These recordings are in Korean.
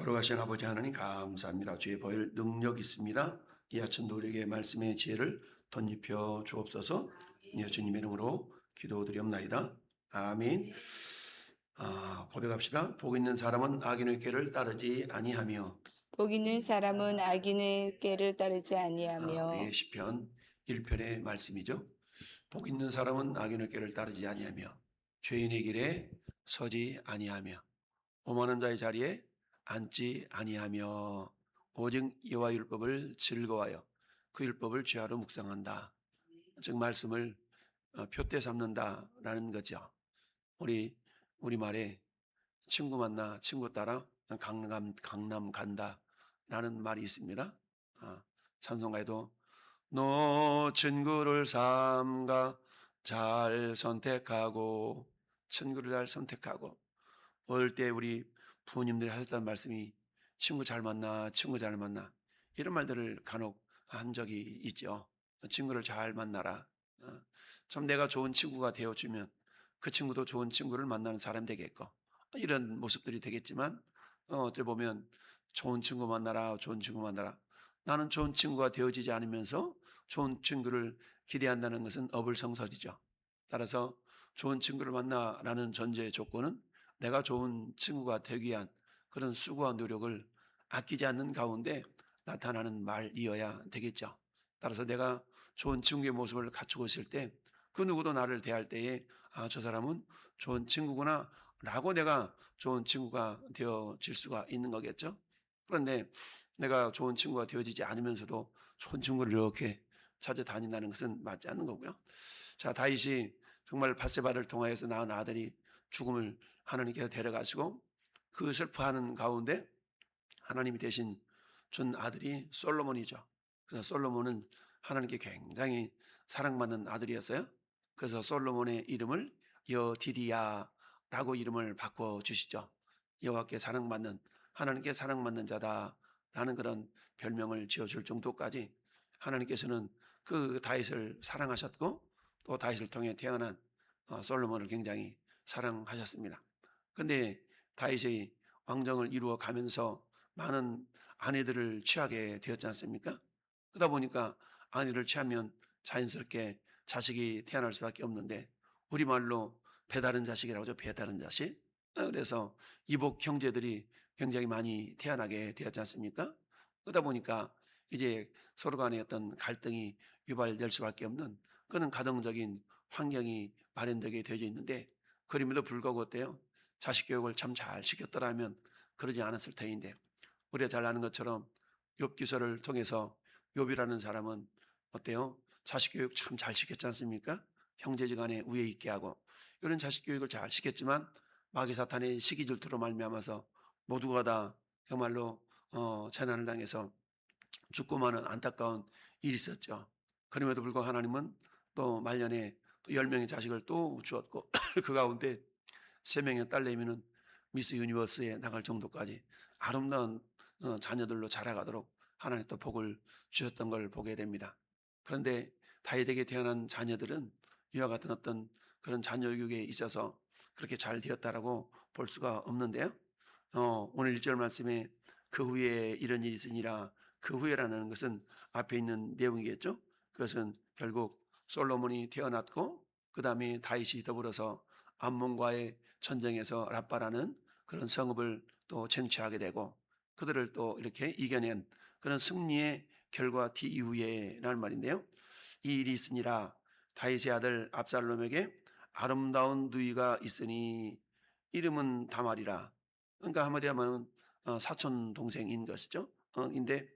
걸어가신 아버지 하나님 감사합니다. 주의 보혈 능력 있습니다. 이 아침도 우리에게 말씀의 지혜를 덧입혀 주옵소서. 예수님 이름으로 기도드리옵나이다. 아멘. 고백합시다. 복 있는 사람은 악인의 꾀를 따르지 아니하며. 복 있는 사람은 악인의 꾀를 따르지 우리의 아니하며 시편 1편의 말씀이죠. 복 있는 사람은 악인의 꾀를 따르지 아니하며 죄인의 길에 서지 아니하며 오만한 자의 자리에 앉지 아니하며 오직 여호와 율법을 즐거워하여 그 율법을 죄하로 묵상한다. 즉 말씀을 표대 삼는다라는 거죠. 우리말에 친구 만나 친구 따라 강남 간다라는 말이 있습니다. 찬송가에도 너 친구를 삼가 잘 선택하고 친구를 잘 선택하고 어릴 때 우리 부모님들이 하셨던 말씀이 친구 잘 만나 친구 잘 만나 이런 말들을 간혹 한 적이 있죠. 친구를 잘 만나라. 좀 내가 좋은 친구가 되어주면 그 친구도 좋은 친구를 만나는 사람 되겠고 이런 모습들이 되겠지만 어떻게 보면 좋은 친구 만나라 좋은 친구 만나라 나는 좋은 친구가 되어지지 않으면서 좋은 친구를 기대한다는 것은 어불성설이죠. 따라서 좋은 친구를 만나라는 전제의 조건은 내가 좋은 친구가 되기 위한 그런 수고와 노력을 아끼지 않는 가운데 나타나는 말이어야 되겠죠. 따라서 내가 좋은 친구의 모습을 갖추고 있을 때 그 누구도 나를 대할 때에 저 사람은 좋은 친구구나 라고 내가 좋은 친구가 되어질 수가 있는 거겠죠. 그런데 내가 좋은 친구가 되어지지 않으면서도 좋은 친구를 이렇게 찾아다닌다는 것은 맞지 않는 거고요. 자, 다윗이 정말 밧세바를 통하여서 낳은 아들이 죽음을 하나님께서 데려가시고 그 슬퍼하는 가운데 하나님이 대신 준 아들이 솔로몬이죠. 그래서 솔로몬은 하나님께 굉장히 사랑받는 아들이었어요. 그래서 솔로몬의 이름을 여디디야라고 이름을 바꿔 주시죠. 여호와께 사랑받는 하나님께 사랑받는 자다라는 그런 별명을 지어줄 정도까지 하나님께서는 그 다윗을 사랑하셨고 또 다윗을 통해 태어난 솔로몬을 굉장히 사랑하셨습니다. 근데 다윗이 왕정을 이루어 가면서 많은 아내들을 취하게 되었지 않습니까? 그러다 보니까 아내를 취하면 자연스럽게 자식이 태어날 수밖에 없는데 우리말로 배다른 자식이라고 하죠. 배다른 자식. 그래서 이복 형제들이 굉장히 많이 태어나게 되었지 않습니까? 그러다 보니까 이제 서로 간의 어떤 갈등이 유발될 수밖에 없는 그런 가정적인 환경이 마련되게 되어 있는데 그럼에도 불구하고 어때요? 자식 교육을 참 잘 시켰더라면 그러지 않았을 터인데 우리가 잘 아는 것처럼 욥기서를 통해서 욥이라는 사람은 어때요? 자식 교육 참 잘 시켰지 않습니까? 형제지간에 우애 있게 하고 이런 자식 교육을 잘 시켰지만 마귀 사탄의 시기 질투로 말미암아서 모두가 다 정말로 재난을 당해서 죽고 마는 안타까운 일이 있었죠. 그럼에도 불구하고 하나님은 또 말년에 또 10명의 자식을 또 주었고 그 가운데 3명의 딸내미는 미스 유니버스에 나갈 정도까지 아름다운 자녀들로 자라가도록 하나님 또 복을 주셨던 걸 보게 됩니다. 그런데 다윗에게 태어난 자녀들은 이와 같은 어떤 그런 자녀 교육에 있어서 그렇게 잘 되었다라고 볼 수가 없는데요. 오늘 1절 말씀에 그 후에 이런 일이 있으니라 그 후에라는 것은 앞에 있는 내용이겠죠. 그것은 결국 솔로몬이 태어났고 그 다음에 다윗이 더불어서 암몬과의 전쟁에서 라빠라는 그런 성읍을 또 쟁취하게 되고 그들을 또 이렇게 이겨낸 그런 승리의 결과 뒤 이후에라는 말인데요. 이 일이 있으니라 다윗의 아들 압살롬에게 아름다운 누이가 있으니 이름은 다말이라. 그러니까 한마디로 하면 사촌 동생인 것이죠. 인데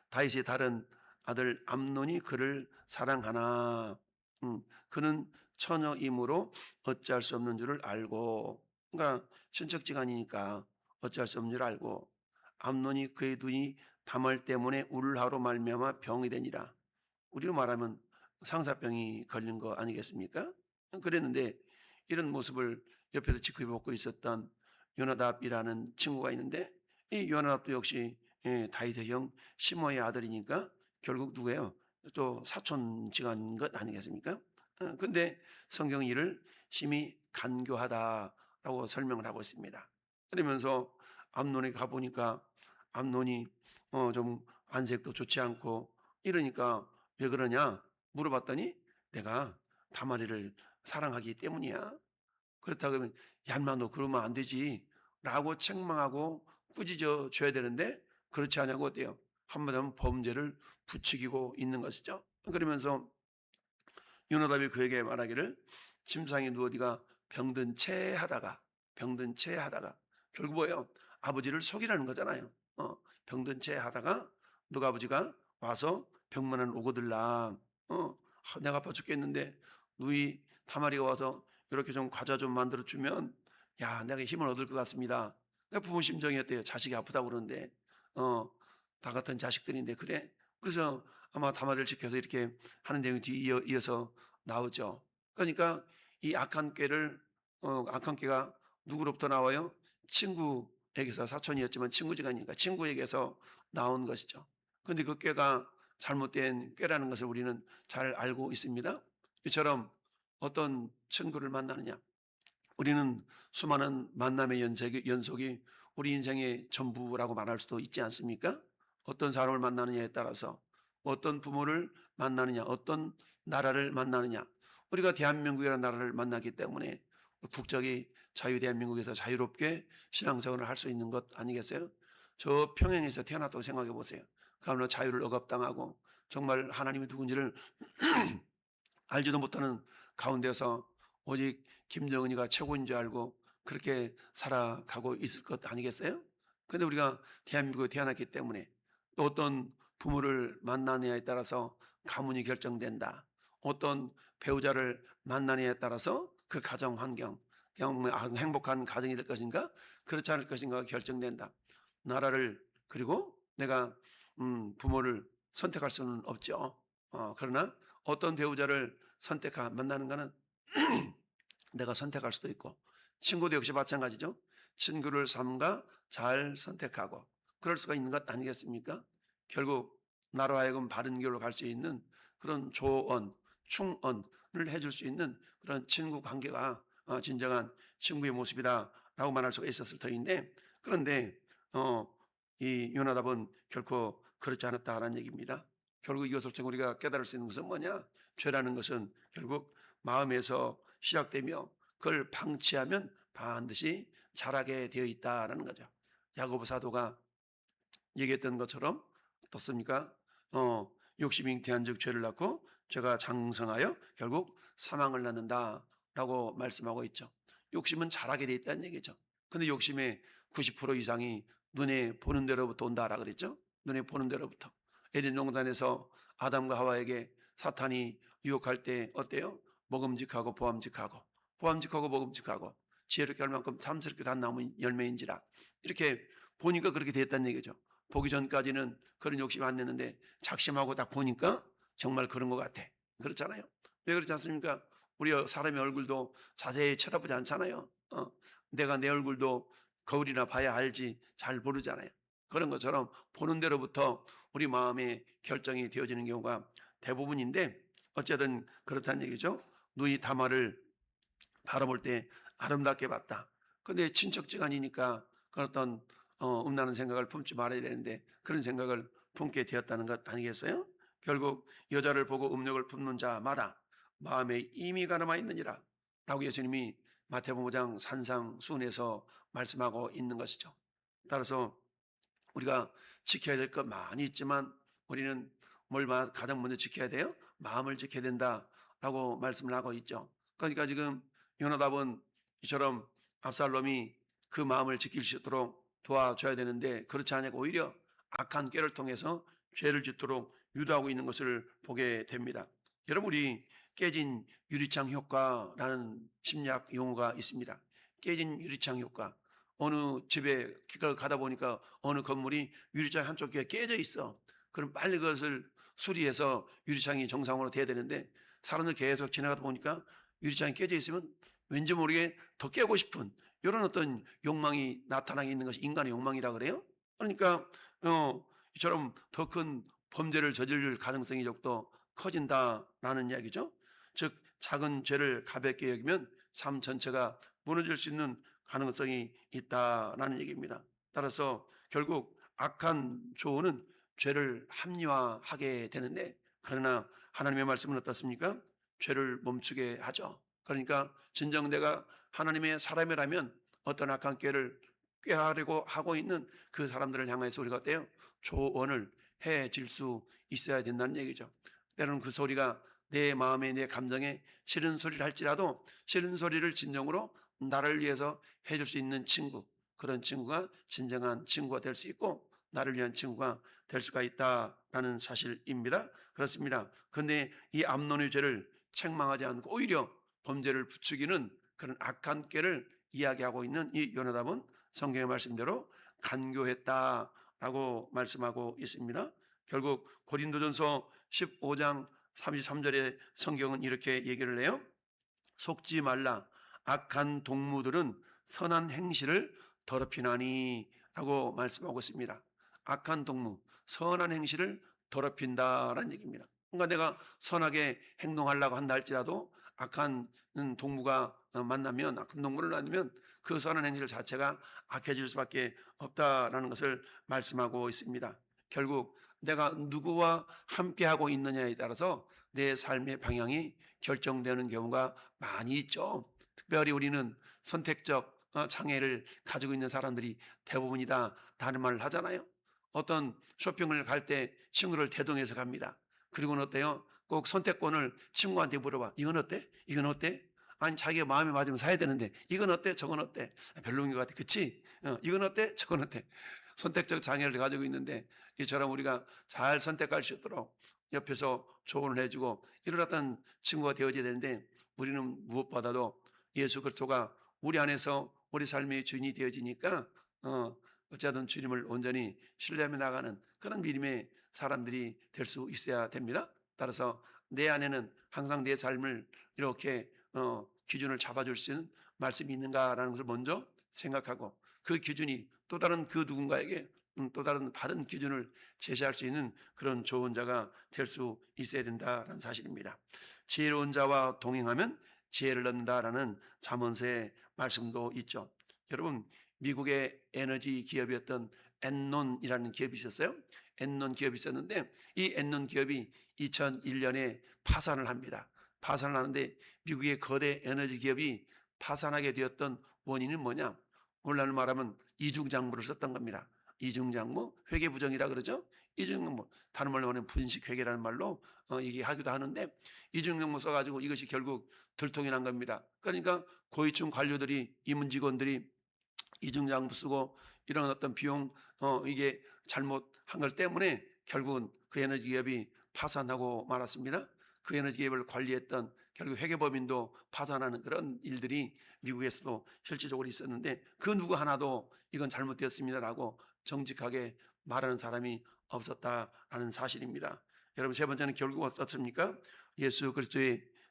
다윗의 다른 아들 암논이 그를 사랑하나 그는 처녀이므로 어찌할 수 없는 줄을 알고 그러니까 친척지간이니까 어찌할 수 없는 줄 알고 암논이 그의 눈이 다말 때문에 울하로 말미암아 병이 되니라. 우리로 말하면 상사병이 걸린 거 아니겠습니까? 그랬는데 이런 모습을 옆에서 지켜보고 있었던 요나답이라는 친구가 있는데 이 요나답도 역시 다윗의 형 시므의 아들이니까 결국 누구예요? 또 사촌지간인 것 아니겠습니까? 근데 성경은 이를 심히 간교하다라고 설명을 하고 있습니다. 그러면서 암논에 가보니까 암논이 좀 안색도 좋지 않고 이러니까 왜 그러냐 물어봤더니 내가 다말이를 사랑하기 때문이야. 그렇다 그러면 야 인마 너 그러면 안 되지 라고 책망하고 꾸짖어 줘야 되는데 그렇지 않냐고 어때요? 한마디로 하면 범죄를 부추기고 있는 것이죠. 그러면서 요나답이 그에게 말하기를 침상에 누워 네가 병든 채 하다가 결국 뭐예요? 아버지를 속이라는 거잖아요. 병든 채 하다가 너가 아버지가 와서 병문안 오고들라. 내가 아파 죽겠는데 누이 다말이가 와서 이렇게 좀 과자 좀 만들어 주면 야 내가 힘을 얻을 것 같습니다. 내 부모 심정이 어때요? 자식이 아프다고 그러는데 다 같은 자식들인데 그래? 그래서 아마 다말을 지켜서 이렇게 하는 내용이 이어서 나오죠. 그러니까 이 악한 꾀를 악한 꾀가 누구로부터 나와요? 친구에게서 사촌이었지만 친구지간이니까 친구에게서 나온 것이죠. 그런데 그 꾀가 잘못된 꾀라는 것을 우리는 잘 알고 있습니다. 이처럼 어떤 친구를 만나느냐? 우리는 수많은 만남의 연속이 우리 인생의 전부라고 말할 수도 있지 않습니까? 어떤 사람을 만나느냐에 따라서 어떤 부모를 만나느냐, 어떤 나라를 만나느냐. 우리가 대한민국이라는 나라를 만나기 때문에 국적이 자유대한민국에서 자유롭게 신앙생활을 할 수 있는 것 아니겠어요? 저 평양에서 태어났다고 생각해 보세요. 그러나 자유를 억압당하고 정말 하나님이 누군지를 알지도 못하는 가운데서 오직 김정은이가 최고인 줄 알고 그렇게 살아가고 있을 것 아니겠어요? 근데 우리가 대한민국에 태어났기 때문에 또 어떤 부모를 만나느냐에 따라서 가문이 결정된다. 어떤 배우자를 만나느냐에 따라서 그 가정 환경, 그냥 행복한 가정이 될 것인가, 그렇지 않을 것인가가 결정된다. 나라를 그리고 내가 부모를 선택할 수는 없죠. 그러나 어떤 배우자를 만나는 것은 내가 선택할 수도 있고 친구도 역시 마찬가지죠. 친구를 삼가 잘 선택하고 그럴 수가 있는 것 아니겠습니까? 결국 나로 하여금 바른 길로 갈 수 있는 그런 조언, 충언을 해줄 수 있는 그런 친구 관계가 진정한 친구의 모습이다라고 말할 수가 있었을 터인데 그런데 이 요나답은 결코 그렇지 않았다라는 얘기입니다. 결국 이것을 통해 우리가 깨달을 수 있는 것은 뭐냐? 죄라는 것은 결국 마음에서 시작되며 그걸 방치하면 반드시 자라게 되어 있다라는 거죠. 야고보 사도가 얘기했던 것처럼 어떻습니까? 욕심이 잉태한즉 죄를 낳고 죄가 장성하여 결국 사망을 낳는다라고 말씀하고 있죠. 욕심은 자라게 돼 있다는 얘기죠. 근데 욕심의 90% 이상이 눈에 보는 대로부터 온다라 그랬죠. 눈에 보는 대로부터. 에덴 동산에서 아담과 하와에게 사탄이 유혹할 때 어때요? 먹음직하고 보암직하고 보암직하고 먹음직하고 지혜롭게 할 만큼 탐스럽게 단 나무 열매인지라 이렇게 보니까 그렇게 됐다는 얘기죠. 보기 전까지는 그런 욕심 안 냈는데 작심하고 딱 보니까 정말 그런 것 같아. 그렇잖아요. 왜 그렇지 않습니까? 우리 사람의 얼굴도 자세히 쳐다보지 않잖아요. 내가 내 얼굴도 거울이나 봐야 알지 잘 모르잖아요. 그런 것처럼 보는 대로부터 우리 마음의 결정이 되어지는 경우가 대부분인데 어쨌든 그렇다는 얘기죠. 누이 다말을 바라볼 때 아름답게 봤다. 근데 친척지간이니까 그런 어떤 음란한 생각을 품지 말아야 되는데 그런 생각을 품게 되었다는 것 아니겠어요? 결국 여자를 보고 음욕을 품는 자마다 마음에 이미가 남아 있느니라 라고 예수님이 마태복음 5장 산상수훈에서 말씀하고 있는 것이죠. 따라서 우리가 지켜야 될 것 많이 있지만 우리는 뭘 가장 먼저 지켜야 돼요? 마음을 지켜야 된다라고 말씀을 하고 있죠. 그러니까 지금 요나답은 이처럼 압살롬이 그 마음을 지킬 수 있도록 도와줘야 되는데 그렇지 않냐고 오히려 악한 꾀를 통해서 죄를 짓도록 유도하고 있는 것을 보게 됩니다. 여러분 우리 깨진 유리창 효과라는 심리학 용어가 있습니다. 깨진 유리창 효과. 어느 집에 가다 보니까 어느 건물이 유리창 한쪽 귀에 깨져 있어. 그럼 빨리 그것을 수리해서 유리창이 정상으로 돼야 되는데 사람들 계속 지나가다 보니까 유리창이 깨져 있으면 왠지 모르게 더 깨고 싶은 이런 어떤 욕망이 나타나게 있는 것이 인간의 욕망이라 그래요. 그러니까 이처럼 더 큰 범죄를 저지를 가능성이 적도 커진다라는 이야기죠. 즉 작은 죄를 가볍게 여기면 삶 전체가 무너질 수 있는 가능성이 있다라는 얘기입니다. 따라서 결국 악한 조언은 죄를 합리화하게 되는데, 그러나 하나님의 말씀은 어떻습니까? 죄를 멈추게 하죠. 그러니까 진정 내가 하나님의 사람이라면 어떤 악한 꾀를 꾀하려고 하고 있는 그 사람들을 향해서 우리가 어때요? 조언을 해질 수 있어야 된다는 얘기죠. 때로는 그 소리가 내 마음에 내 감정에 싫은 소리를 할지라도 싫은 소리를 진정으로 나를 위해서 해줄 수 있는 친구, 그런 친구가 진정한 친구가 될 수 있고 나를 위한 친구가 될 수가 있다라는 사실입니다. 그렇습니다. 그런데 이 암논의 죄를 책망하지 않고 오히려 범죄를 부추기는 그런 악한 꾀를 이야기하고 있는 이 요나답은 성경의 말씀대로 간교했다라고 말씀하고 있습니다. 결국 고린도전서 15장 33절에 성경은 이렇게 얘기를 해요. 속지 말라. 악한 동무들은 선한 행실을 더럽히나니 라고 말씀하고 있습니다. 악한 동무, 선한 행실을 더럽힌다라는 얘기입니다. 그러니까 내가 선하게 행동하려고 한다 할지라도 악한 동무가 만나면, 악한 동무를 만나면 그 선한 행실 자체가 악해질 수밖에 없다라는 것을 말씀하고 있습니다. 결국 내가 누구와 함께하고 있느냐에 따라서 내 삶의 방향이 결정되는 경우가 많이 있죠. 특별히 우리는 선택적 장애를 가지고 있는 사람들이 대부분이다라는 말을 하잖아요. 어떤 쇼핑을 갈 때 친구를 대동해서 갑니다. 그리고는 어때요? 꼭 선택권을 친구한테 물어봐. 이건 어때? 이건 어때? 아니 자기가 마음에 맞으면 사야 되는데 이건 어때? 저건 어때? 별로인 것 같아. 그치? 이건 어때? 저건 어때? 선택적 장애를 가지고 있는데 이처럼 우리가 잘 선택할 수 있도록 옆에서 조언을 해주고 이런 어떤 친구가 되어져야 되는데, 우리는 무엇보다도 예수 그리스도가 우리 안에서 우리 삶의 주인이 되어지니까 어찌하든 주님을 온전히 신뢰하며 나가는 그런 믿음의 사람들이 될 수 있어야 됩니다. 따라서 내 안에는 항상 내 삶을 이렇게 기준을 잡아줄 수 있는 말씀이 있는가라는 것을 먼저 생각하고, 그 기준이 또 다른 그 누군가에게 또 다른 바른 기준을 제시할 수 있는 그런 좋은 자가 될 수 있어야 된다는 사실입니다. 지혜로운 자와 동행하면 지혜를 얻는다라는 잠언서의 말씀도 있죠. 여러분, 미국의 에너지 기업이었던 엔론이라는 기업이 있었어요. 엔론 기업이 있었는데 이 엔론 기업이 2001년에 파산을 합니다. 파산을 하는데 미국의 거대 에너지 기업이 파산하게 되었던 원인은 뭐냐? 오늘날 말하면 이중장모를 썼던 겁니다. 이중장모, 회계부정이라 그러죠. 이중장모, 다른 말로 하면 분식회계라는 말로 얘기하기도 하는데, 이중장모 써가지고 이것이 결국 들통이 난 겁니다. 그러니까 고위층 관료들이, 임원 직원들이 이중장모 쓰고 이런 어떤 비용 이게 잘못한 걸 때문에 결국은 그 에너지 기업이 파산하고 말았습니다. 그 에너지 기업을 관리했던 결국 회계법인도 파산하는 그런 일들이 미국에서도 실질적으로 있었는데, 그 누구 하나도 이건 잘못되었습니다라고 정직하게 말하는 사람이 없었다라는 사실입니다. 여러분, 세 번째는 결국 어떻습니까? 예수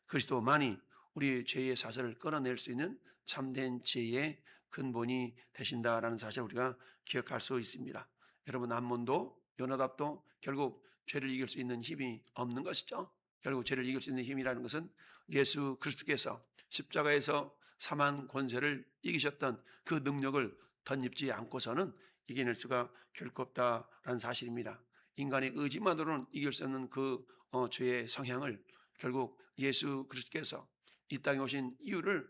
그리스도만이 우리 죄의 사슬을 끊어낼 수 있는 참된 지혜의 근본이 되신다라는 사실을 우리가 기억할 수 있습니다. 여러분, 암몬도 요나답도 결국 죄를 이길 수 있는 힘이 없는 것이죠. 결국 죄를 이길 수 있는 힘이라는 것은 예수 그리스도께서 십자가에서 사망 권세를 이기셨던 그 능력을 덧입지 않고서는 이겨낼 수가 결코 없다라는 사실입니다. 인간의 의지만으로는 이길 수 없는 그 죄의 성향을 결국 예수 그리스도께서 이 땅에 오신 이유를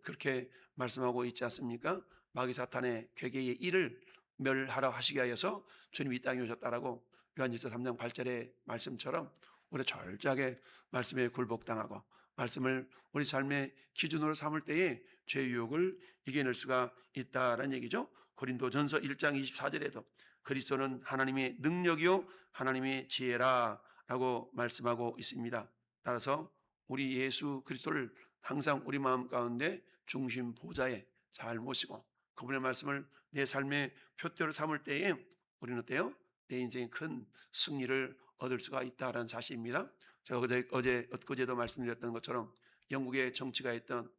그렇게 말씀하고 있지 않습니까? 마귀 사탄의 괴계의 일을 멸하라 하시게 하여서 주님이 이 땅에 오셨다라고 요한일서 3장 8절의 말씀처럼 우리 철저하게 말씀에 굴복당하고 말씀을 우리 삶의 기준으로 삼을 때에 죄의 유혹을 이겨낼 수가 있다라는 얘기죠. 고린도전서 1장 24절에도 그리스도는 하나님의 능력이요 하나님의 지혜라라고 말씀하고 있습니다. 따라서 우리 예수 그리스도를 항상 우리 마음 가운데 중심 보좌에 잘 모시고 그분의 말씀을 내 삶의 표대로 삼을 때에 우리는 어때요? 내 인생에 큰 승리를 얻을 수가 있다는 사실입니다. 제가 엊그제도 말씀드렸던 것처럼 영국의 정치가였던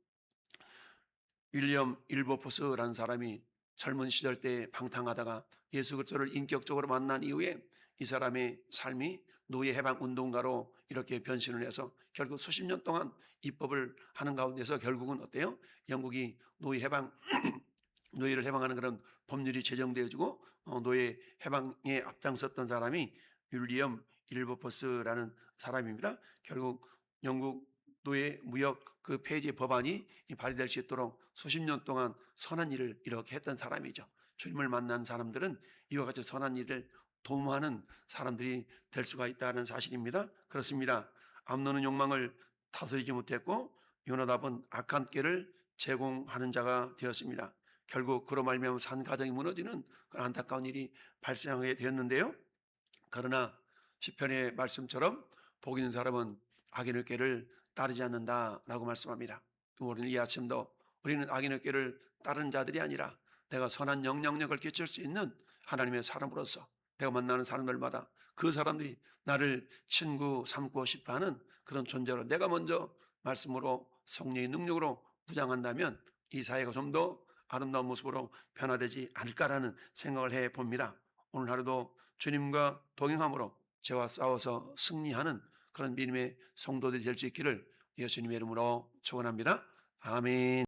윌리엄 일버포스라는 사람이 젊은 시절 때 방탕하다가 예수 그리스도를 인격적으로 만난 이후에 이 사람의 삶이 노예 해방 운동가로 이렇게 변신을 해서 결국 수십 년 동안 입법을 하는 가운데서 결국은 어때요? 영국이 노예 해방 노예를 해방하는 그런 법률이 제정되어지고 노예 해방에 앞장섰던 사람이 윌리엄 일버퍼스라는 사람입니다. 결국 영국 노예 무역 그 폐지 법안이 발의될 수 있도록 수십 년 동안 선한 일을 이렇게 했던 사람이죠. 주님을 만난 사람들은 이와 같이 선한 일을 도모하는 사람들이 될 수가 있다는 사실입니다. 그렇습니다. 암논은 욕망을 다스리지 못했고 요나답은 악한 꾀를 제공하는 자가 되었습니다. 결국 그로 말미암아 산 가정이 무너지는 그런 안타까운 일이 발생하게 되었는데요. 그러나 시편의 말씀처럼 복 있는 사람은 악인의 꾀를 따르지 않는다라고 말씀합니다. 우리는 이 아침도 우리는 악인의 꾀를 따르는 자들이 아니라 내가 선한 영향력을 끼칠 수 있는 하나님의 사람으로서 내가 만나는 사람들마다 그 사람들이 나를 친구 삼고 싶어하는 그런 존재로 내가 먼저 말씀으로 성령의 능력으로 무장한다면 이 사회가 좀 더 아름다운 모습으로 변화되지 않을까라는 생각을 해봅니다. 오늘 하루도 주님과 동행함으로 죄와 싸워서 승리하는 그런 믿음의 성도들이 될 수 있기를 예수님의 이름으로 축원합니다. 아멘.